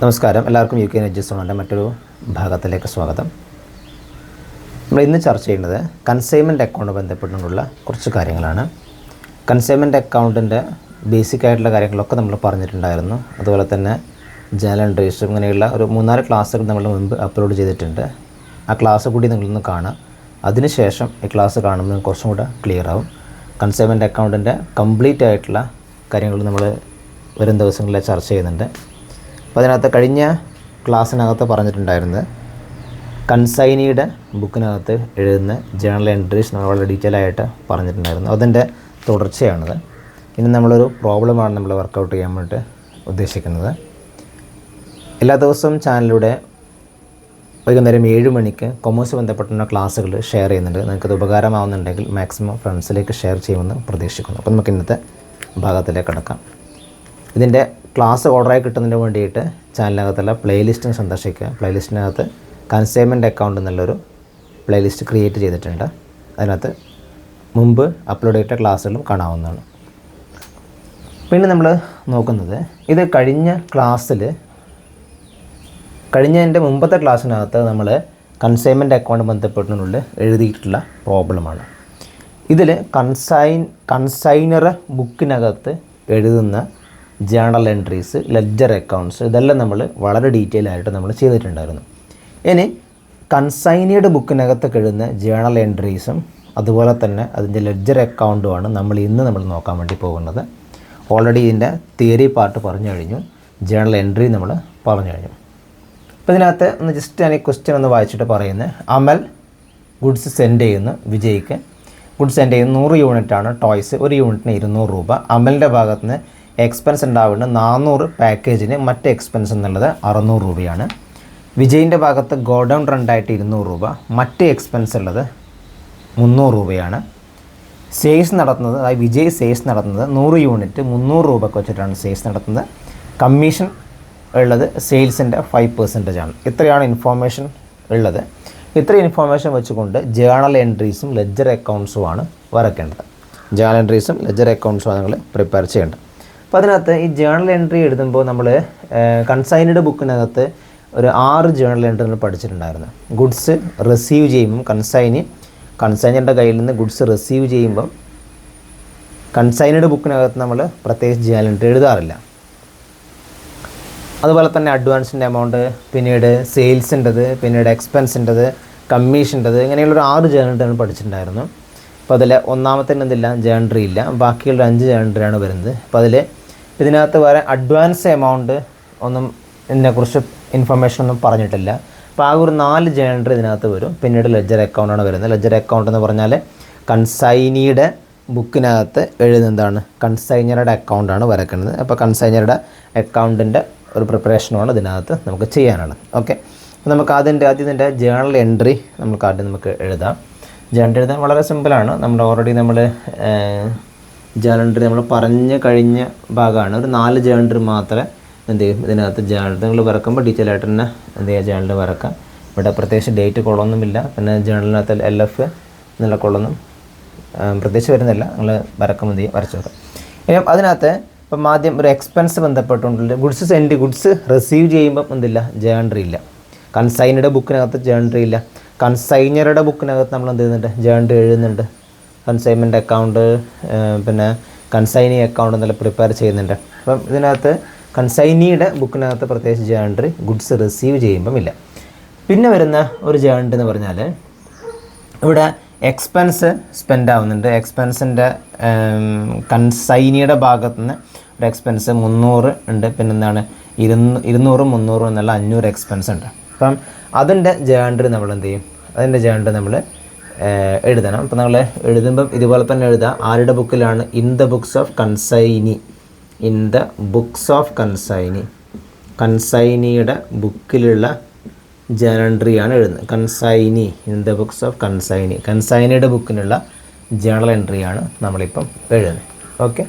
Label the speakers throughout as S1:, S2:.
S1: നമസ്കാരം, എല്ലാവർക്കും UK എഡ്യൂസോണിൻ്റെ മറ്റൊരു ഭാഗത്തിലേക്ക് സ്വാഗതം. നമ്മൾ ഇന്ന് ചർച്ച ചെയ്യുന്നത് കൺസൈൻമെൻറ്റ് അക്കൗണ്ട് ബന്ധപ്പെട്ടുകൊണ്ടുള്ള കുറച്ച് കാര്യങ്ങളാണ്. കൺസൈൻമെൻറ്റ് അക്കൗണ്ടിൻ്റെ ബേസിക് ആയിട്ടുള്ള കാര്യങ്ങളൊക്കെ നമ്മൾ പറഞ്ഞിട്ടുണ്ടായിരുന്നു. അതുപോലെ തന്നെ ജേണൽ എൻട്രീസും ഇങ്ങനെയുള്ള ഒരു 3-4 ക്ലാസ്സുകൾ നമ്മൾ മുൻപ് അപ്ലോഡ് ചെയ്തിട്ടുണ്ട്. ആ ക്ലാസ് കൂടി നിങ്ങളൊന്ന് കാണാം. അതിനുശേഷം ഈ ക്ലാസ് കാണുമ്പോൾ കുറച്ചും കൂടെ ക്ലിയർ ആവും. കൺസൈൻമെൻറ്റ് അക്കൗണ്ടിൻ്റെ കംപ്ലീറ്റ് ആയിട്ടുള്ള കാര്യങ്ങൾ നമ്മൾ വരും ദിവസങ്ങളിൽ ചർച്ച ചെയ്യുന്നുണ്ട്. അപ്പോൾ അതിനകത്ത് കഴിഞ്ഞ ക്ലാസ്സിനകത്ത് പറഞ്ഞിട്ടുണ്ടായിരുന്നത് കൺസൈനിയുടെ ബുക്കിനകത്ത് എഴുതുന്ന ജേണൽ എൻട്രീസ് നമ്മൾ വളരെ ഡീറ്റെയിൽ ആയിട്ട് പറഞ്ഞിട്ടുണ്ടായിരുന്നു. അതിൻ്റെ തുടർച്ചയാണിത്. ഇനി നമ്മളൊരു പ്രോബ്ലമാണ് നമ്മൾ വർക്കൗട്ട് ചെയ്യാൻ വേണ്ടിയിട്ട് ഉദ്ദേശിക്കുന്നത്. എല്ലാ ദിവസവും ചാനലിലൂടെ വൈകുന്നേരം 7 മണിക്ക് കൊമേഴ്സ് ബന്ധപ്പെട്ടുള്ള ക്ലാസ്സുകൾ ഷെയർ ചെയ്യുന്നുണ്ട്. നിങ്ങൾക്കത് ഉപകാരമാവുന്നുണ്ടെങ്കിൽ മാക്സിമം ഫ്രണ്ട്സിലേക്ക് ഷെയർ ചെയ്യുമെന്ന് പ്രതീക്ഷിക്കുന്നു. അപ്പോൾ നമുക്ക് ഇന്നത്തെ ഭാഗത്തിലേക്ക് കടക്കാം. ഇതിൻ്റെ ക്ലാസ് ഓർഡറായി കിട്ടുന്നതിന് വേണ്ടിയിട്ട് ചാനലിനകത്തുള്ള പ്ലേലിസ്റ്റ് സന്ദർശിക്കുക. പ്ലേലിസ്റ്റിനകത്ത് കൺസൈൻമെൻറ്റ് അക്കൗണ്ട് എന്നുള്ളൊരു പ്ലേലിസ്റ്റ് ക്രിയേറ്റ് ചെയ്തിട്ടുണ്ട്. അതിനകത്ത് മുമ്പ് അപ്ലോഡ് ചെയ്ത ക്ലാസ്സുകളും കാണാവുന്നതാണ്. പിന്നെ നമ്മൾ നോക്കുന്നത് ഇത് കഴിഞ്ഞ മുമ്പത്തെ ക്ലാസ്സിനകത്ത് നമ്മൾ കൺസൈൻമെൻറ്റ് അക്കൗണ്ട് ബന്ധപ്പെട്ടുള്ള എഴുതിയിട്ടുള്ള പ്രോബ്ലമാണ്. ഇതിൽ കൺസൈനർ ബുക്കിനകത്ത് എഴുതുന്ന ജേണൽ എൻട്രീസ്, ലെഡ്ജർ അക്കൗണ്ട്സ്, ഇതെല്ലാം നമ്മൾ വളരെ ഡീറ്റെയിൽ ആയിട്ട് നമ്മൾ ചെയ്തിട്ടുണ്ടായിരുന്നു. ഇനി കൺസൈനിയുടെ ബുക്കിനകത്ത് എഴുതുന്ന ജേണൽ എൻട്രീസും അതുപോലെ തന്നെ അതിൻ്റെ ലെഡ്ജർ അക്കൗണ്ടുമാണ് നമ്മൾ നോക്കാൻ വേണ്ടി പോകുന്നത്. ഓൾറെഡി ഇതിൻ്റെ തിയറി പാർട്ട് പറഞ്ഞു കഴിഞ്ഞു, ജേണൽ എൻട്രി നമ്മൾ പറഞ്ഞു കഴിഞ്ഞു. അപ്പോൾ ഇതിനകത്ത് ജസ്റ്റ് ഞാൻ ഈ ക്വസ്റ്റ്യൻ ഒന്ന് വായിച്ചിട്ട് പറയുന്നത്, അമൽ ഗുഡ്സ് സെൻഡ് ചെയ്യുന്നു വിജയ്ക്ക്. ഗുഡ്സ് സെൻഡ് ചെയ്യുന്ന 100 യൂണിറ്റാണ് ടോയ്സ്, ഒരു യൂണിറ്റിന് 200 രൂപ. അമലിൻ്റെ ഭാഗത്ത് നിന്ന് എക്സ്പെൻസ് ഉണ്ടാവുന്നത് 400 പാക്കേജിന്, മറ്റ് എക്സ്പെൻസ് എന്നുള്ളത് 600 രൂപയാണ്. വിജയിൻ്റെ ഭാഗത്ത് ഗോഡൗൺ റെൻ്റായിട്ട് 200 രൂപ, മറ്റ് എക്സ്പെൻസ് ഉള്ളത് 300 രൂപയാണ്. സെയിൽസ് നടത്തുന്നത്, അതായത് വിജയ് സെയിൽസ് നടത്തുന്നത് 100 യൂണിറ്റ് 300 രൂപയ്ക്ക് വെച്ചിട്ടാണ് സെയിൽസ് നടത്തുന്നത്. കമ്മീഷൻ ഉള്ളത് സെയിൽസിൻ്റെ 5% ആണ്. ഇത്രയാണ് ഇൻഫോർമേഷൻ ഉള്ളത്. ഇത്ര ഇൻഫോർമേഷൻ വെച്ചുകൊണ്ട് ജേണൽ എൻട്രീസും ലെഡ്ജർ അക്കൗണ്ട്സുമാണ് വരയ്ക്കേണ്ടത്. ജേണൽ എൻട്രീസും ലെഡ്ജർ അക്കൗണ്ട്സുമാണ് നിങ്ങൾ പ്രിപ്പയർ ചെയ്യേണ്ടത്. അപ്പോൾ അതിനകത്ത് ഈ ജേണൽ എൻട്രി എഴുതുമ്പോൾ നമ്മൾ കൺസൈൻഡ് ബുക്കിനകത്ത് ഒരു 6 ജേണൽ എൻട്രി നമ്മൾ പഠിച്ചിട്ടുണ്ടായിരുന്നു. ഗുഡ്സ് റിസീവ് ചെയ്യുമ്പം കൺസൈനറുടെ കയ്യിൽ നിന്ന് ഗുഡ്സ് റിസീവ് ചെയ്യുമ്പം കൺസൈൻഡ് ബുക്കിനകത്ത് നമ്മൾ പ്രത്യേകിച്ച് ജേണൽ എൻട്രി എഴുതാറില്ല. അതുപോലെ തന്നെ അഡ്വാൻസിൻ്റെ എമൗണ്ട്, പിന്നീട് സെയിൽസിൻ്റെത്, പിന്നീട് എക്സ്പെൻസിൻ്റെത്, കമ്മീഷൻ്റെത്, ഇങ്ങനെയുള്ളൊരു 6 ജേണൽ എൻട്രി നമ്മൾ പഠിച്ചിട്ടുണ്ടായിരുന്നു. അപ്പോൾ അതിൽ ഒന്നാമത്തേന് എന്തില്ല, ജേണൽ ഇല്ല, ബാക്കിയുള്ള 5 ജേണലാണ് വരുന്നത്. അപ്പോൾ ഇതിനകത്ത് വരെ അഡ്വാൻസ് എമൗണ്ട് ഒന്നും ഇതിനെക്കുറിച്ച് ഇൻഫർമേഷൻ ഒന്നും പറഞ്ഞിട്ടില്ല. അപ്പോൾ ആ ഒരു 4 ജേണൽ ഇതിനകത്ത് വരും. പിന്നീട് ലെഡ്ജർ അക്കൗണ്ടാണ് വരുന്നത്. ലെഡ്ജർ അക്കൗണ്ട് എന്ന് പറഞ്ഞാൽ കൺസൈനിയുടെ ബുക്കിനകത്ത് എഴുതുന്നതാണ്, കൺസൈനറുടെ അക്കൗണ്ടാണ് വരയ്ക്കുന്നത്. അപ്പോൾ കൺസൈനറുടെ അക്കൗണ്ടിൻ്റെ ഒരു പ്രിപ്പറേഷനുമാണ് ഇതിനകത്ത് നമുക്ക് ചെയ്യാനുള്ളത്. ഓക്കെ, അപ്പോൾ നമുക്ക് ആദ്യം ഇതിൻ്റെ ജേണൽ എൻട്രി നമുക്ക് എഴുതാം. ജേണൽ എഴുതാൻ വളരെ സിമ്പിളാണ്. ഓൾറെഡി ജേണൽ എൻട്രി നമ്മൾ പറഞ്ഞു കഴിഞ്ഞ ഭാഗമാണ്. ഒരു 4 ജേണൽ മാത്രമേ എന്ത് ചെയ്യും ഇതിനകത്ത് ജേണൽ നിങ്ങൾ വരക്കുമ്പോൾ ഡീറ്റെയിൽ ആയിട്ട് തന്നെ എന്ത് ചെയ്യുക, ജേണൽ വരക്കാം. ഇവിടെ പ്രത്യേകിച്ച് ഡേറ്റ് കൊള്ളൊന്നുമില്ല. പിന്നെ ജേണലിനകത്ത് LF എന്നുള്ള കൊള്ളൊന്നും പ്രത്യേകിച്ച് വരുന്നില്ല. നിങ്ങൾ വരക്കുമ്പോൾ എന്ത് ചെയ്യും, വരച്ചു വെക്കാം. ഇനി അതിനകത്ത് ഇപ്പം ആദ്യം ഒരു എക്സ്പെൻസ് ബന്ധപ്പെട്ടുകൊണ്ടുള്ള ഗുഡ്സ് റിസീവ് ചെയ്യുമ്പം എന്തില്ല, ജേണൽ ഇല്ല. കൺസൈനറുടെ ബുക്കിനകത്ത് ജേണൽ ഇല്ല. കൺസൈനറുടെ ബുക്കിനകത്ത് നമ്മൾ എന്ത് ചെയ്യുന്നുണ്ട്, ജേണൽ എഴുതുന്നുണ്ട്. കൺസൈൻമെൻറ്റ് അക്കൗണ്ട്, പിന്നെ കൺസൈനി അക്കൗണ്ട് എന്നെല്ലാം പ്രിപ്പയർ ചെയ്യുന്നുണ്ട്. അപ്പം ഇതിനകത്ത് കൺസൈനിയുടെ ബുക്കിനകത്ത് പ്രത്യേകിച്ച് ജേണൽ ഗുഡ്സ് റിസീവ് ചെയ്യുമ്പം ഇല്ല. പിന്നെ വരുന്ന ഒരു ജേണൽ എന്ന് പറഞ്ഞാൽ ഇവിടെ എക്സ്പെൻസ് സ്പെൻഡ് ആവുന്നുണ്ട്. എക്സ്പെൻസിൻ്റെ കൺസൈനിയുടെ ഭാഗത്തു നിന്ന് ഒരു എക്സ്പെൻസ് 300 ഉണ്ട്. പിന്നെന്താണ് 200 300 എന്നുള്ള 500 എക്സ്പെൻസ് ഉണ്ട്. അപ്പം അതിൻ്റെ ജേണൽ നമ്മൾ എന്ത് ചെയ്യും, അതിൻ്റെ ജേണൽ നമ്മൾ എഴുതണം. അപ്പോൾ നമ്മൾ എഴുതുമ്പം ഇതുപോലെ തന്നെ എഴുതുക. ആരുടെ ബുക്കിലാണ്, in the books of consignee, കൺസൈനിയുടെ ബുക്കിലുള്ള ജേണൽ എൻട്രിയാണ് എഴുതുന്നത്. Consignee, in the books of കൺസൈനിയുടെ ബുക്കിനുള്ള ജേണൽ എൻട്രിയാണ് നമ്മളിപ്പം എഴുതുന്നത്. ഓക്കെ,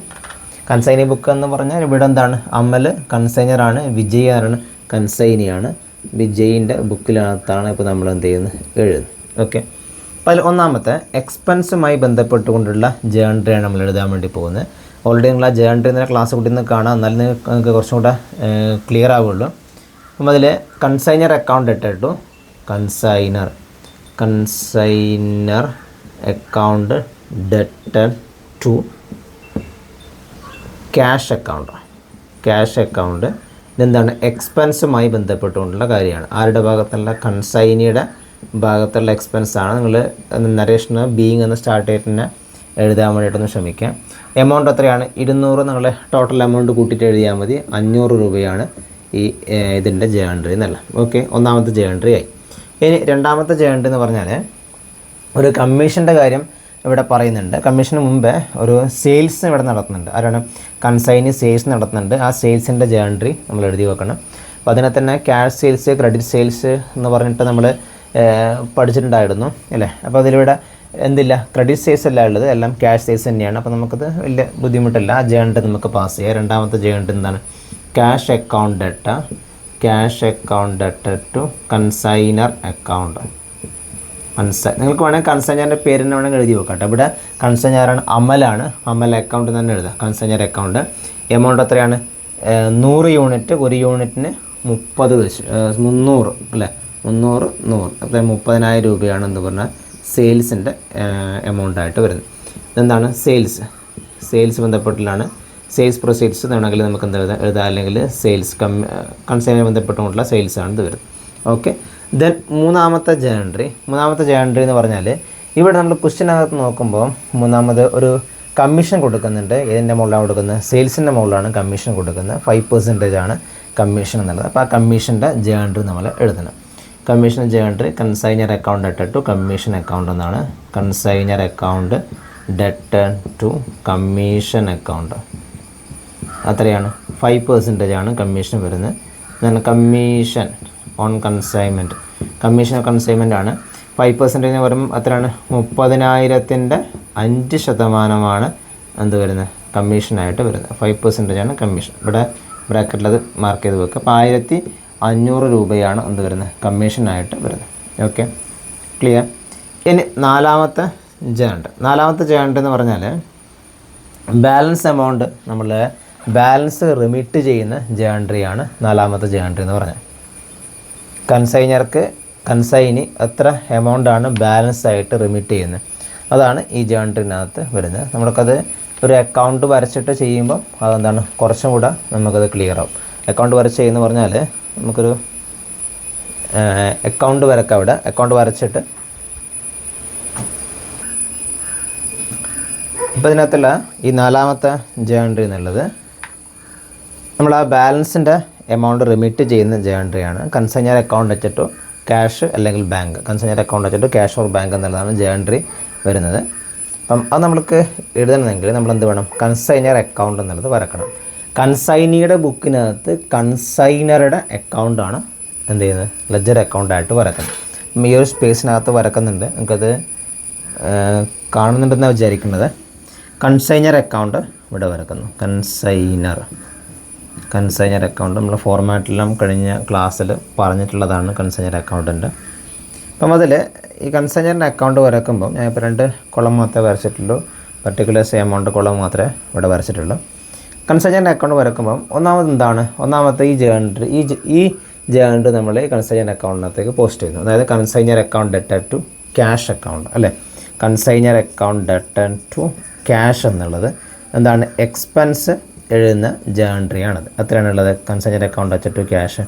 S1: കൺസൈനി ബുക്ക് എന്ന് പറഞ്ഞാൽ ഇവിടെ എന്താണ്, അമൽ കൺസൈനറാണ്, വിജയ് ആരാണ്, കൺസൈനിയാണ്. വിജയിൻ്റെ ബുക്കിനകത്താണ് ഇപ്പോൾ നമ്മൾ എന്ത് ചെയ്യുന്നത്, എഴുതുന്നത്. ഓക്കെ, അപ്പോൾ അതിൽ ഒന്നാമത്തെ എക്സ്പെൻസുമായി ബന്ധപ്പെട്ടുകൊണ്ടുള്ള ജേണലാണ് നമ്മൾ എഴുതാൻ വേണ്ടി പോകുന്നത്. ഓൾറെഡി നിങ്ങൾ ആ ജേണൽ ക്ലാസ് കൂട്ടി നിന്ന് കാണാം, എന്നാലും നിങ്ങൾക്ക് കുറച്ചും കൂടെ ക്ലിയർ ആവുള്ളൂ. അപ്പം അതിൽ കൺസൈനർ അക്കൗണ്ട് ഇട്ടിട്ടു consignor account debtor to cash account ഇതെന്താണ് എക്സ്പെൻസുമായി ബന്ധപ്പെട്ടുകൊണ്ടുള്ള കാര്യമാണ്. ആരുടെ ഭാഗത്തുള്ള കൺസൈനിയുടെ ഭാഗത്തുള്ള എക്സ്പെൻസാണ്. നിങ്ങൾ നരേഷന് ബീങ് എന്ന് സ്റ്റാർട്ട് ചെയ്തിട്ട് എഴുതാൻ വേണ്ടിയിട്ടൊന്ന് ശ്രമിക്കാം. എമൗണ്ട് എത്രയാണ്? 200. നിങ്ങൾ ടോട്ടൽ എമൗണ്ട് കൂട്ടിയിട്ട് എഴുതിയാൽ മതി. 500 രൂപയാണ് ഈ ഇതിൻ്റെ ജേൺട്രി എന്നല്ല. ഓക്കെ, ഒന്നാമത്തെ ജേൺട്രി ആയി. ഇനി രണ്ടാമത്തെ ജേൺട്രി എന്ന് പറഞ്ഞാൽ ഒരു കമ്മീഷൻ്റെ കാര്യം ഇവിടെ പറയുന്നുണ്ട്. കമ്മീഷന് മുമ്പേ ഒരു സെയിൽസ് ഇവിടെ നടത്തുന്നുണ്ട്. ആരാണ്? കൺസൈനി സെയിൽസ് നടത്തുന്നുണ്ട്. ആ സെയിൽസിൻ്റെ ജേൺട്രി നമ്മൾ എഴുതി വെക്കണം. അപ്പോൾ അതിനെ തന്നെ ക്യാഷ് സെയിൽസ്, ക്രെഡിറ്റ് സെയിൽസ് എന്ന് പറഞ്ഞിട്ട് നമ്മൾ പഠിച്ചിട്ടുണ്ടായിരുന്നു അല്ലേ. അപ്പോൾ അതിലൂടെ എന്തില്ല, ക്രെഡിറ്റ് സെയിൽസ് അല്ല ഉള്ളത്, എല്ലാം ക്യാഷ് സെയിൽസ് തന്നെയാണ്. അപ്പോൾ നമുക്കത് വലിയ ബുദ്ധിമുട്ടില്ല. ആ ജേൺട്രി നമുക്ക് പാസ് ചെയ്യാം. രണ്ടാമത്തെ ജേൺട്രി എന്താണ്? Cash account debtor to consignor account. നിങ്ങൾക്ക് വേണമെങ്കിൽ കൺസൈനറിൻ്റെ പേര് തന്നെ വേണമെങ്കിൽ എഴുതി വെക്കട്ടെ. ഇവിടെ കൺസൈനറാണ്, അമൽ അക്കൗണ്ട് തന്നെ എഴുതാം. കൺസൈനർ അക്കൗണ്ട് എമൗണ്ട് എത്രയാണ്? 100 യൂണിറ്റ്. ഒരു യൂണിറ്റിന് 300 അല്ലേ, 100 അപ്പോൾ 30,000 രൂപയാണ് എന്ന് പറഞ്ഞാൽ സെയിൽസിൻ്റെ എമൗണ്ടായിട്ട് വരുന്നത്. ഇതെന്താണ്? സെയിൽസ് ബന്ധപ്പെട്ടിലാണ്. സെയിൽസ് പ്രൊസീഡ്സ് വേണമെങ്കിൽ നമുക്ക് എന്താ എഴുതാം, അല്ലെങ്കിൽ സെയിൽസ് കൺസൈനർ ബന്ധപ്പെട്ടുകൊണ്ടുള്ള സെയിൽസാണ് ഇത് വരുന്നത്. ഓക്കെ, ദെൻ മൂന്നാമത്തെ ജേൺട്രി എന്ന് പറഞ്ഞാൽ ഇവിടെ നമ്മൾ ക്വസ്റ്റ്യനകത്ത് നോക്കുമ്പോൾ മൂന്നാമത് ഒരു കമ്മീഷൻ കൊടുക്കുന്നുണ്ട്. ഏതിൻ്റെ മുകളിലാണ് കൊടുക്കുന്നത്? സെയിൽസിൻ്റെ മുകളിലാണ് കമ്മീഷൻ കൊടുക്കുന്നത്. 5% ആണ് കമ്മീഷൻ എന്നുള്ളത്. അപ്പോൾ ആ കമ്മീഷൻ്റെ ജേൺട്രി നമ്മൾ എഴുതണം. Commission journal entry consignor account debtor to commission account എന്നാണ്. Consignor account debtor to commission account അത്രയാണ്. 5% ആണ് കമ്മീഷൻ വരുന്നത്. then commission on consignment, commission consignment ആണ്. 5% വരുമ്പോൾ അത്രയാണ് 30,000-ൻ്റെ 5% എന്ത് വരുന്നത്? കമ്മീഷനായിട്ട് വരുന്നത്. 5% ആണ് കമ്മീഷൻ. ഇവിടെ ബ്രാക്കറ്റിലത് മാർക്ക് ചെയ്ത് വെക്കുക. അപ്പോൾ 1,500 രൂപയാണ് എന്ത് വരുന്നത്? കമ്മീഷനായിട്ട് വരുന്നത്. Okay, clear. ഇനി നാലാമത്തെ ജേൺട്രി എന്ന് പറഞ്ഞാൽ ബാലൻസ് എമൗണ്ട്, നമ്മൾ ബാലൻസ് റിമിറ്റ് ചെയ്യുന്ന ജേൺട്രിയാണ് നാലാമത്തെ ജേൺട്രി എന്ന് പറഞ്ഞാൽ. കൺസൈനി എത്ര എമൗണ്ടാണ് ബാലൻസ് ആയിട്ട് റിമിറ്റ് ചെയ്യുന്നത്, അതാണ് ഈ ജേൺട്രിനകത്ത് വരുന്നത്. നമ്മൾക്കത് ഒരു അക്കൗണ്ട് വരച്ചിട്ട് ചെയ്യുമ്പോൾ അതെന്താണ് കുറച്ചും കൂടെ നമുക്കത് ക്ലിയർ ആവും. അക്കൗണ്ട് വരച്ച് ചെയ്യുന്ന പറഞ്ഞാൽ നമുക്കൊരു അക്കൗണ്ട് വരക്കാം. അവിടെ അക്കൗണ്ട് വരച്ചിട്ട് ഇപ്പോൾ ഇതിനകത്തുള്ള ഈ നാലാമത്തെ ജേൺട്രി എന്നുള്ളത് നമ്മൾ ആ ബാലൻസിൻ്റെ എമൗണ്ട് റിമിറ്റ് ചെയ്യുന്ന ജേൺട്രിയാണ്. കൺസൈനർ അക്കൗണ്ട് വെച്ചിട്ട് ക്യാഷ് അല്ലെങ്കിൽ ബാങ്ക്, കൺസൈനർ അക്കൗണ്ട് വെച്ചിട്ട് ക്യാഷ് ഓർ ബാങ്ക് എന്നുള്ളതാണ് ജേൺട്രി വരുന്നത്. അപ്പം അത് നമ്മൾക്ക് എഴുതണമെങ്കിൽ നമ്മൾ എന്ത് വേണം? കൺസൈനർ അക്കൗണ്ട് എന്നുള്ളത് വരക്കണം. കൺസൈനിയുടെ ബുക്കിനകത്ത് കൺസൈനറുടെ അക്കൗണ്ടാണ് എന്ത് ചെയ്യുന്നത്? ലെഡ്ജർ അക്കൗണ്ടായിട്ട് വരക്കുന്നത്. ഈ ഒരു സ്പേസിനകത്ത് വരക്കുന്നുണ്ട്, നമുക്കത് കാണുന്നുണ്ടെന്നാണ് വിചാരിക്കുന്നത്. കൺസൈനർ അക്കൗണ്ട് ഇവിടെ വരക്കുന്നു. കൺസൈനർ അക്കൗണ്ട് നമ്മൾ ഫോർമാറ്റിലും കഴിഞ്ഞ ക്ലാസ്സിൽ പറഞ്ഞിട്ടുള്ളതാണ് കൺസൈനർ അക്കൗണ്ടിൻ്റെ. അപ്പം അതിൽ ഈ കൺസൈനറിൻ്റെ അക്കൗണ്ട് വരക്കുമ്പോൾ ഞാൻ ഇപ്പോൾ 2 കൊളം മാത്രമേ വരച്ചിട്ടുള്ളൂ. പർട്ടിക്കുലേഴ്സ് എമൗണ്ട് കൊളം മാത്രമേ ഇവിടെ വരച്ചിട്ടുള്ളൂ. കൺസൈനറിൻ്റെ അക്കൗണ്ട് വരക്കുമ്പം ഒന്നാമത്തെ ഈ ജേൺട്രി നമ്മൾ ഈ കൺസൈനർ അക്കൗണ്ടിനകത്തേക്ക് പോസ്റ്റ് ചെയ്യുന്നു. അതായത് consignor account debtor to cash account അല്ലേ. Consignor account debtor to cash എന്നുള്ളത് എന്താണ്? എക്സ്പെൻസ് എഴുതുന്ന ജേൺട്രിയാണത്. എത്രയാണുള്ളത്? കൺസൈനർ അക്കൗണ്ട് വെച്ചിട്ട് ക്യാഷ്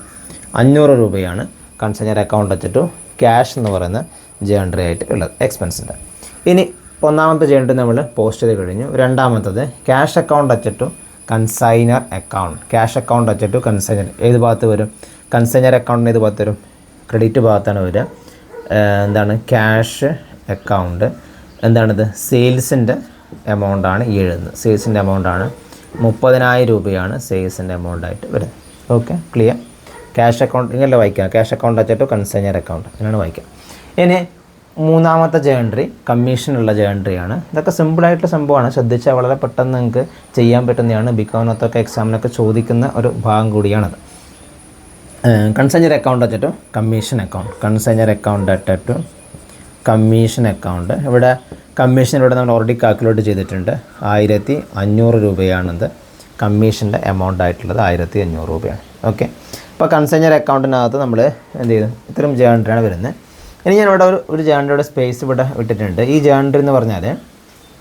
S1: 500 രൂപയാണ് കൺസൈനർ അക്കൗണ്ട് വെച്ചിട്ട് ക്യാഷ് എന്ന് പറയുന്ന ജേൺട്രി ആയിട്ട് ഉള്ളത് എക്സ്പെൻസിൻ്റെ. ഇനി ഒന്നാമത്തെ ജേൺട്രി നമ്മൾ പോസ്റ്റ് ചെയ്ത് കഴിഞ്ഞു. രണ്ടാമത്തത് ക്യാഷ് അക്കൗണ്ട് വെച്ചിട്ട് കൺസൈനർ അക്കൗണ്ട്. ക്യാഷ് അക്കൗണ്ട് വെച്ചിട്ട് കൺസൈനർ ഏത് ഭാഗത്ത് വരും? കൺസൈനർ അക്കൗണ്ടിന് ഏത് ഭാഗത്ത് വരും? ക്രെഡിറ്റ് ഭാഗത്താണ് വരിക. എന്താണ്? ക്യാഷ് അക്കൗണ്ട് എന്താണിത്? സെയിൽസിൻ്റെ എമൗണ്ടാണ് ഈ എഴുതുന്നത്. സെയിൽസിൻ്റെ എമൗണ്ടാണ് 30,000 രൂപയാണ് സെയിൽസിൻ്റെ എമൗണ്ടായിട്ട് വരുന്നത്. Okay, clear. ക്യാഷ് അക്കൗണ്ട് ഇങ്ങനെ വായിക്കാം. ക്യാഷ് അക്കൗണ്ട് വെച്ചിട്ട് കൺസൈനർ അക്കൗണ്ട് ഇങ്ങനെയാണ് വായിക്കാം. ഇനി മൂന്നാമത്തെ ജേൺട്രി കമ്മീഷനുള്ള ജേൺട്രിയാണ്. ഇതൊക്കെ സിമ്പിളായിട്ടുള്ള സംഭവമാണ്. ശ്രദ്ധിച്ചാൽ വളരെ പെട്ടെന്ന് നിങ്ങൾക്ക് ചെയ്യാൻ പറ്റുന്നതാണ്. ബിക്കോമിനകത്തൊക്കെ എക്സാമിനൊക്കെ ചോദിക്കുന്ന ഒരു ഭാഗം കൂടിയാണത്. കൺസൈനർ അക്കൗണ്ട് വെച്ചിട്ട് കമ്മീഷൻ അക്കൗണ്ട്. കൺസൈനർ അക്കൗണ്ട് വെച്ചിട്ട് കമ്മീഷൻ അക്കൗണ്ട്. ഇവിടെ കമ്മീഷൻ ഇവിടെ നമ്മൾ ഓൾറെഡി കാൽക്കുലേറ്റ് ചെയ്തിട്ടുണ്ട്. 1,500 രൂപയാണിത്. കമ്മീഷൻ്റെ എമൗണ്ട് ആയിട്ടുള്ളത് 1,500 രൂപയാണ്. ഓക്കെ, ഇപ്പോൾ കൺസൈനർ അക്കൗണ്ടിനകത്ത് നമ്മൾ എന്ത് ചെയ്തു, ഇത്തരം ജേണറിയാണ് വരുന്നത്. ഇനി ഞാനിവിടെ ഒരു ജേണറിയുടെ സ്പേസ് ഇവിടെ വിട്ടിട്ടുണ്ട്. ഈ ജേണറി എന്ന് പറഞ്ഞാൽ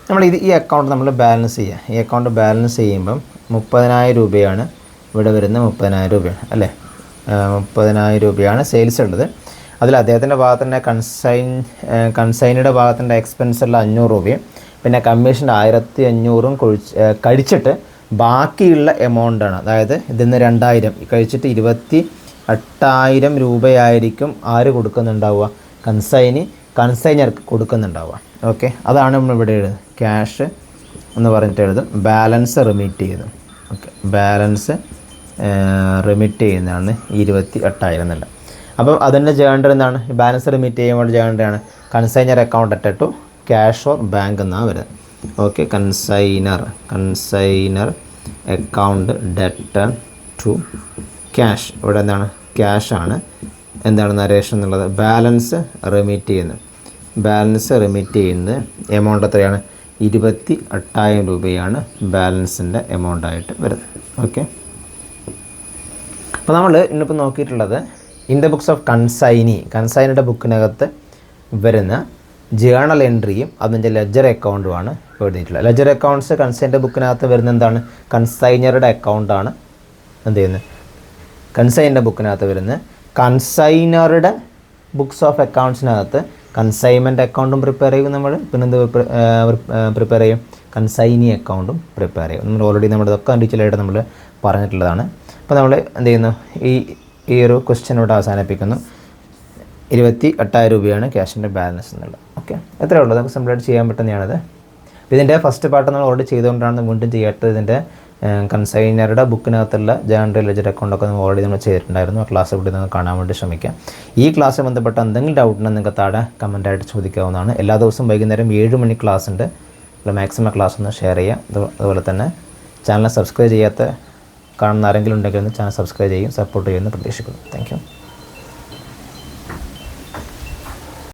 S1: നമ്മൾ ഈ അക്കൗണ്ട് നമ്മൾ ബാലൻസ് ചെയ്യുക. ഈ അക്കൗണ്ട് ബാലൻസ് ചെയ്യുമ്പം 30,000 രൂപയാണ് ഇവിടെ വരുന്നത്. 30,000 രൂപയാണ് അല്ലേ, 30,000 രൂപയാണ് സെയിൽസ് ഉള്ളത്. അതിൽ അദ്ദേഹത്തിൻ്റെ ഭാഗത്തിൻ്റെ കൺസൈനിയുടെ ഭാഗത്തിൻ്റെ എക്സ്പെൻസ് ഉള്ള 500 രൂപയും പിന്നെ കമ്മീഷൻ 1,500 കഴിച്ചിട്ട് ബാക്കിയുള്ള എമൗണ്ടാണ്. അതായത് ഇതിന്ന് 2,000 കഴിച്ചിട്ട് 28,000 രൂപയായിരിക്കും ആര് കൊടുക്കുന്നുണ്ടാവുക, കൺസൈനർക്ക് കൊടുക്കുന്നുണ്ടാവുക. ഓക്കെ, അതാണ് നമ്മളിവിടെ എഴുതുന്നത്. ക്യാഷ് എന്ന് പറഞ്ഞിട്ട് എഴുതും, ബാലൻസ് റിമിറ്റ് ചെയ്യുന്നു. ഓക്കെ, ബാലൻസ് റിമിറ്റ് ചെയ്യുന്നതാണ് 28,000 എന്നുള്ള. അപ്പം അതിൻ്റെ ജേണർ എന്താണ്, ബാലൻസ് റിമിറ്റ് ചെയ്യുമ്പോൾ ജേണറാണ് consignor account at to cash or bank എന്നാണ് വരുന്നത്. Okay, consignor account debtor to cash. ഇവിടെ എന്താണ്, ക്യാഷാണ്. എന്താണ് നരേഷൻ എന്നുള്ളത്, ബാലൻസ് റിമിറ്റ് ചെയ്യുന്നത് എമൗണ്ട് എത്രയാണ്, 28,000 രൂപയാണ് ബാലൻസിൻ്റെ എമൗണ്ടായിട്ട് വരുന്നത്. ഓക്കെ, അപ്പോൾ നമ്മൾ ഇന്നിപ്പോൾ നോക്കിയിട്ടുള്ളത് ഇൻ ദ ബുക്സ് ഓഫ് കൺസൈനിയുടെ ബുക്കിനകത്ത് വരുന്ന ജേണൽ എൻട്രിയും അതിൻ്റെ ലെജർ അക്കൗണ്ടുമാണ് എഴുതിയിട്ടുള്ളത്. ലെജർ അക്കൗണ്ട്സ് കൺസൈനിൻ്റെ ബുക്കിനകത്ത് വരുന്ന എന്താണ്, കൺസൈനറുടെ അക്കൗണ്ടാണ് എന്ത് ചെയ്യുന്നത്, കൺസൈനിൻ്റെ ബുക്കിനകത്ത് വരുന്നത്. കൺസൈനറുടെ ബുക്സ് ഓഫ് അക്കൗണ്ട്സിനകത്ത് കൺസൈൻമെൻറ്റ് അക്കൗണ്ടും പ്രിപ്പയർ ചെയ്യും നമ്മൾ, പിന്നെന്ത് പ്രിപ്പയർ ചെയ്യും, കൺസൈനി അക്കൗണ്ടും പ്രിപ്പയർ ചെയ്യും. നമ്മൾ ഓൾറെഡി നമ്മുടെ ഇതൊക്കെ ഡീറ്റെയിലായിട്ട് നമ്മൾ പറഞ്ഞിട്ടുള്ളതാണ്. അപ്പോൾ നമ്മൾ എന്ത് ചെയ്യുന്നു, ഈ ഒരു ക്വസ്റ്റ്യൻ ഇവിടെ അവസാനിപ്പിക്കുന്നു. 28,000 രൂപയാണ് ക്യാഷിൻ്റെ ബാലൻസ് എന്നുള്ളത്. ഓക്കെ, എത്രയേ ഉള്ളൂ, നമുക്ക് സിമ്പിളായിട്ട് ചെയ്യാൻ പറ്റുന്നതാണത്. ഇതിൻ്റെ ഫസ്റ്റ് പാർട്ട് നമ്മൾ ഓൾറെഡി ചെയ്തുകൊണ്ടാണ് വീണ്ടും ചെയ്യാത്തത്. ഇതിൻ്റെ കൺസൈനറുടെ ബുക്കിനകത്തുള്ള ജേണൽ ലെജർ അക്കൗണ്ടൊക്കെ നമ്മൾ ഓൾറെഡി നമ്മൾ ചെയ്തിട്ടുണ്ടായിരുന്നു. ആ ക്ലാസ് കൂടി നിങ്ങൾക്ക് കാണാൻ വേണ്ടി ശ്രമിക്കാം. ഈ ക്ലാസ്സിൽ ബന്ധപ്പെട്ട എന്തെങ്കിലും ഡൗട്ടുണ്ടെങ്കിൽ നിങ്ങൾക്ക് താഴെ കമൻറ്റായിട്ട് ചോദിക്കാവുന്നതാണ്. എല്ലാ ദിവസവും വൈകുന്നേരം 7 മണി ക്ലാസ് ഉണ്ട്. മാക്സിമം ക്ലാസ് ഒന്ന് ഷെയർ ചെയ്യുക. അതുപോലെ തന്നെ ചാനൽ സബ്സ്ക്രൈബ് ചെയ്യാത്ത കാണുന്ന ആരെങ്കിലും ഉണ്ടെങ്കിൽ ഒന്ന് ചാനൽ സബ്സ്ക്രൈബ് ചെയ്യും, സപ്പോർട്ട് ചെയ്യുമെന്ന് പ്രതീക്ഷിക്കുന്നു. Thank you.